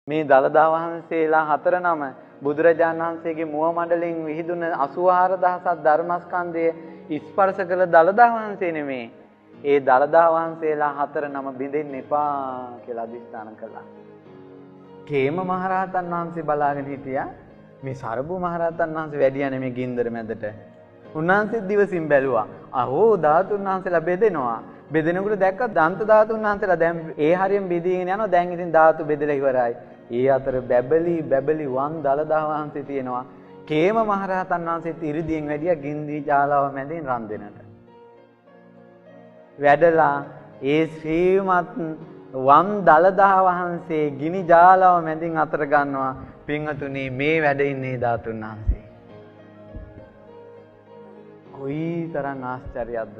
මේ දළදා වහන්සේලා හතර නම බුදුරජාණන් වහන්සේගේ මුව මණ්ඩලයෙන් විහිදුන 84000ක් ධර්මස්කන්ධය ස්පර්ශ කළ දළදා වහන්සේ නෙමේ. ඒ දළදා වහන්සේලා හතර නම බිඳෙන්න එපා කියලා අදිස්ථාන කළා. කේම මහරහතන් වහන්සේ බලාගෙන හිටියා. මේ සරබු මහරහතන් වහන්සේ වැඩියනේ මේ ගින්දර මැදට. උන්වහන්සේ දිවසින් බැලුවා. අහෝ ධාතුන් වහන්සේලා බෙදෙනවා. බෙදෙනකොට දැක්ක දන්ත ධාතුන් වහන්සේලා දැන් ඒ හරියෙන් බෙදීගෙන යනවා. දැන් ඉතින් ධාතු බෙදලා ඉවරයි. ඒ අතර බැබලි වන් දළදා වහන්සේ තියෙනවා. කේම මහරහතන් වහන්සේත් ඉරිදියෙන් වැඩියා ගින්දි ජාලාව මැදින් රන් දෙනට. වැඩලා ඒ ශ්‍රීමත් වන් දළදා වහන්සේ ගිනි ජාලාව මැදින් අතර ගන්නවා. පින්වතුනි මේ වැඩ ඉන්නේ ධාතුන් වහන්සේ. කොයි තරම් ආශ්චර්යයක්ද?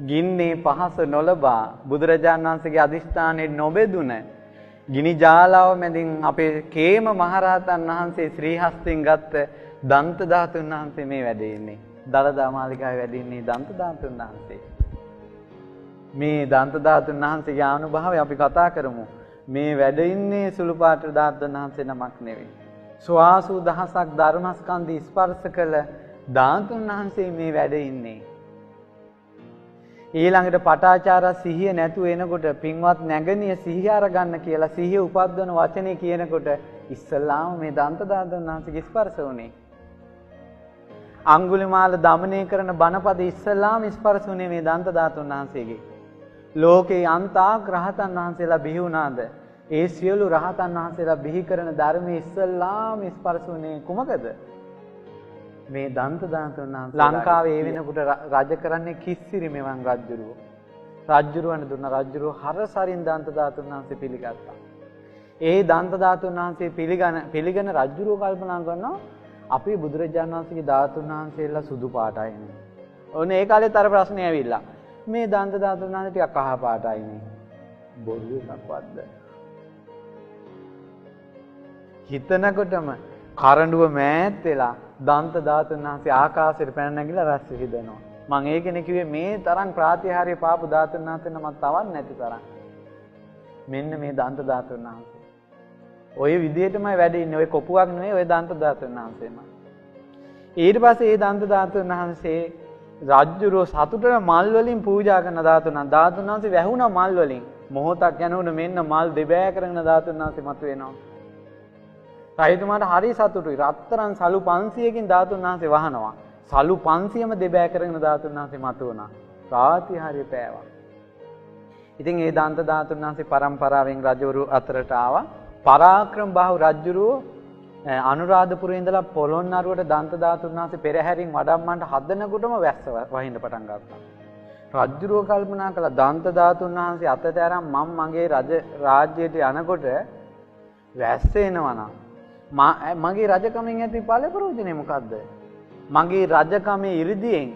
ගින්නේ පහස නොලබා බුදුරජාණන් වහන්සේගේ අදිෂ්ඨානයේ නොබෙදුන ගිනි ජාලාව මැදින් අපේ කේම මහරහතන් වහන්සේ ශ්‍රී හස්තෙන් ගත්ත දන්ත ධාතුන් වහන්සේ මේ වැඩ ඉන්නේ. දළදා මාලිගාවේ වැඩ ඉන්නේ දන්ත ධාතුන් වහන්සේ. මේ දන්ත ධාතුන් වහන්සේගේ අනුභවය අපි කතා කරමු. මේ වැඩ ඉන්නේ සුළු පාට ධාතුන් වහන්සේ නමක් නෙවෙයි. සවාසු දහසක් ධර්මස්කන්ධ ස්පර්ශ කළ ධාතුන් වහන්සේ මේ වැඩ ඉන්නේ. ඊළඟට පටාචාර සිහිය නැතුව එනකොට පින්වත් නැගණිය සිහිය අරගන්න කියලා සිහිය උපද්දවන වචනේ කියනකොට ඉස්සල්ලාම මේ දන්ත ධාතුන් වහන්සේගේ ස්පර්ශ වුණේ. අඟුලිමාල දමනය කරන බණපද ඉස්සල්ලාම ස්පර්ශ වුණේ මේ දන්ත ධාතුන් වහන්සේගේ. ලෝකේ අන්තාක් රහතන් වහන්සේලා බිහි වුණාද? ඒ සියලු රහතන් වහන්සේලා බිහි කරන ධර්මයේ ඉස්සල්ලාම ස්පර්ශ වුණේ කුමකද? මේ දන්ත ධාතුන් වහන්සේ. ලංකාවේ ඒ වෙනකොට රජ කරන්නේ කිස්සිරි මෙවන් රජුරුව. රජුරුවන් දුන්න රජුරුව හරසරින් දන්ත ධාතුන් වහන්සේ පිළිගත්තා. ඒ දන්ත ධාතුන් වහන්සේ පිළිගෙන රජුරුව කල්පනා කරනවා අපි බුදුරජාණන් වහන්සේගේ ධාතුන් වහන්සේලා සුදු පාටයි නේ. ඕනේ ඒ කාලේත් අර ප්‍රශ්නේ ඇවිල්ලා. මේ දන්ත ධාතුන් වහන්සේ ටිකක් කහ පාටයි නේ. බොරු එකක්වත්ද? හිතනකොටම කරඬුව මෑත් වෙලා දන්ත ධාතුන් වහන්සේ ආකාශයට පැන නැගිලා රැස් විහිදෙනවා. මම ඒකනේ කිව්වේ මේ තරම් ප්‍රාතිහාර්ය පාපු ධාතුන් වහන්සේ නමක් තවත් නැති තරම්. මෙන්න මේ දන්ත ධාතුන් වහන්සේ. ඔය විදිහටමයි වැඩ ඉන්නේ. ඔය කොපුවක් නෙවෙයි ඔය දන්ත ධාතුන් වහන්සේම. ඊට පස්සේ මේ දන්ත ධාතුන් වහන්සේ රජුරෝ සතුටට මල් වලින් පූජා කරන ධාතුන් වහන්සේ වැහුණා මල් වලින්. මොහොතක් යනකොට මෙන්න මල් දෙබෑ කරගෙන ධාතුන් වහන්සේ මතුවෙනවා. රජතුමාට හරි සතුටුයි. රත්තරන් සලු 500කින් ධාතුන් වහන්සේ වහනවා. සලු 500ම දෙබෑ කරගෙන ධාතුන් වහන්සේ මතුවුණා. ප්‍රාතිහාර්ය පෑවා. ඉතින් ඒ දන්ත ධාතුන් වහන්සේ පරම්පරාවෙන් රජවරු අතරට ආවා. පරාක්‍රම බාහු රජුරෝ අනුරාධපුරේ ඉඳලා පොළොන්නරුවට දන්ත ධාතුන් වහන්සේ පෙරහැරින් වඩම්මන්ට හදනකොටම වැස්ස වහින්න පටන් ගත්තා. රජුරෝ කල්පනා කළා දන්ත ධාතුන් වහන්සේ අතට අරන් මම මගේ රාජ්‍යයට යනකොට වැස්ස එනවනම් මගේ රජකමෙන් ඇති ඵල ප්‍රයෝජනේ මොකද්ද? මගේ රජකමේ ඉරිදියෙන්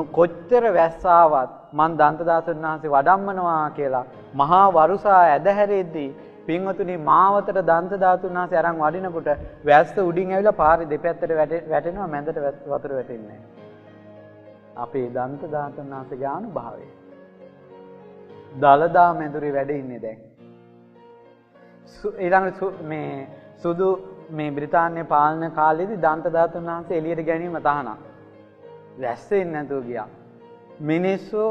කොච්චර වැස්සාවත් මං දන්ත ධාතුන් වහන්සේ වඩම්මනවා කියලා මහා වරුසා ඇදහැරෙද්දී පින්වතුනි මාවතට දන්ත ධාතුන් වහන්සේ අරන් වඩිනකොට වැස්ස උඩින් ඇවිල්ලා පාරේ දෙපැත්තට වැටෙනවා මැදට වතුර වැටෙන්නේ නැහැ. අපේ දන්ත ධාතුන් වහන්සේගේ අනුභවය. දළදා මැදුරේ වැඩ ඉන්නේ දැන්. ඊළඟ මේ සුදු මේ බ්‍රිතාන්‍ය පාලන කාලේදී දන්ත ධාතුන් වහන්සේ එළියට ගැනීම තහනම්. වැස්සෙන්නේ නැතුව ගියා. මිනිස්සු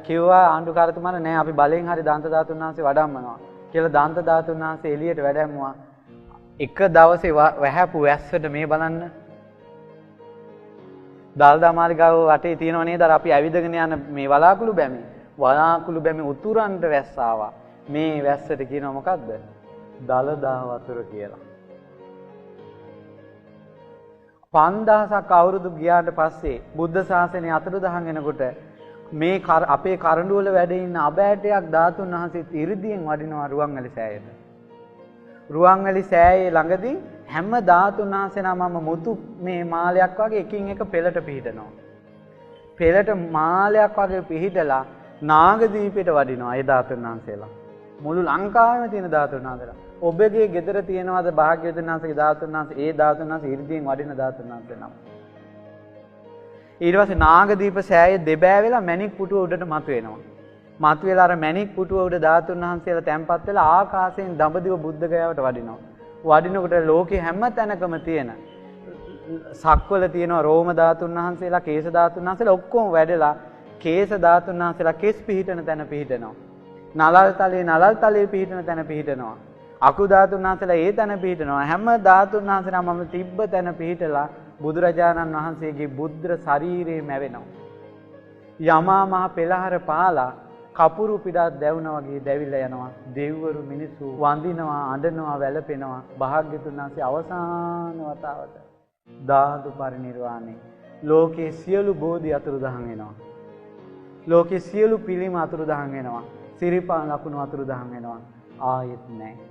කිව්වා ආණ්ඩුකාරතුමාට නෑ අපි බලෙන් හරි දන්ත ධාතුන් වහන්සේ වඩම්මනවා කියලා දන්ත ධාතුන් වහන්සේ එළියට වැඩැම්මුවා. එක දවසේ වැහැපු වැස්සට මේ බලන්න. දළදා මාලිගාව වටේ තියෙනව නේද අර අපි ඇවිදගෙන යන මේ වලාකුළු බැමි. වලාකුළු බැමි උතුරන්ට වැස්ස ආවා. මේ වැස්සට කියනවා මොකද්ද? දළදා වතුර කියලා. 5000ක් අවුරුදු ගියාට පස්සේ බුද්ධ ශාසනය අතුරුදහන් වෙනකොට මේ අපේ කරඬු වල වැඩ ඉන්න අබෑටයක් ධාතුන් වහන්සේ ඉරිදියෙන් වඩිනවා රුවන්වැලි සෑයට. රුවන්වැලි සෑයේ ළඟදී හැම ධාතුන් වහන්සේ නමම මුතු මේ මාලයක් වගේ එකින් එක පෙළට පිහිටනවා. පෙළට මාලයක් වගේ පිහිටලා නාගදීපයට වඩිනවා ඒ ධාතුන් වහන්සේලා. මුළු ලංකාවෙම තියෙන ධාතුන් වහන්සේලා. ඔබගේ ගෙදර තියෙනවද භාග්‍යවතුන් වහන්සේගේ ධාතුන් වහන්සේ? ඒ ධාතුන් වහන්සේ ඉරිදියෙන් වඩින ධාතුන් වහන්සේ නම. ඊට පස්සේ නාගදීප සෑයේ දෙබෑ වෙලා මණික් පුටුව උඩට මතුවෙනවා. මතුවලා අර මැණික් පුටුව උඩ ධාතුන් වහන්සේලා තැන්පත් වෙලා ආකාශයෙන් දඹදිව බුද්ධ ගයාවට වඩිනවා. වඩිනකොට ලෝකේ හැම තැනකම තියෙන සක්වල තියෙනවා රෝම ධාතුන් වහන්සේලා, කේශ ධාතුන් වහන්සේලා ඔක්කොම වැඩලා කේශ ධාතුන් වහන්සේලා කෙස් පිහිටන තැන පිහිටනවා. නලල් තලයේ පිහිටන තැන පිහිටනවා. අකු ධාතුන් වහන්සේලා ඒ තැන පිහිටනවා. හැම ධාතුන් වහන්සේලාම මම තිබ්බ තැන පිහිටලා බුදුරජාණන් වහන්සේගේ බුද්ධ ශරීරයේ මැවෙනවා. යමා මහ පෙළහර පාලා කපුරු පිටක් දැවුනා වගේ දැවිලා යනවා. දෙවිවරු මිනිස්සු වඳිනවා, අඬනවා, වැළපෙනවා. භාග්‍යතුන් වහන්සේ අවසාන වතාවට ධාතු පරිනිර්වාණය. ලෝකේ සියලු බෝධි අතුරුදහන් වෙනවා. ලෝකේ සියලු පිළිම අතුරුදහන් වෙනවා. සිරිපා ලකුණු අතුරුදහන් වෙනවා. ආයෙත් නැහැ.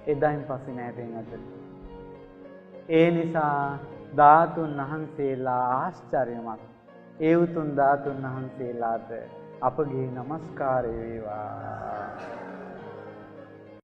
එදායින් පස්සේ නැහැ පින්වත්නි. ඒ නිසා ධාතුන් වහන්සේලා ආශ්චර්යමත්. ඒ උතුම් ධාතුන් වහන්සේලාට අපගේ নমස්කාරය වේවා.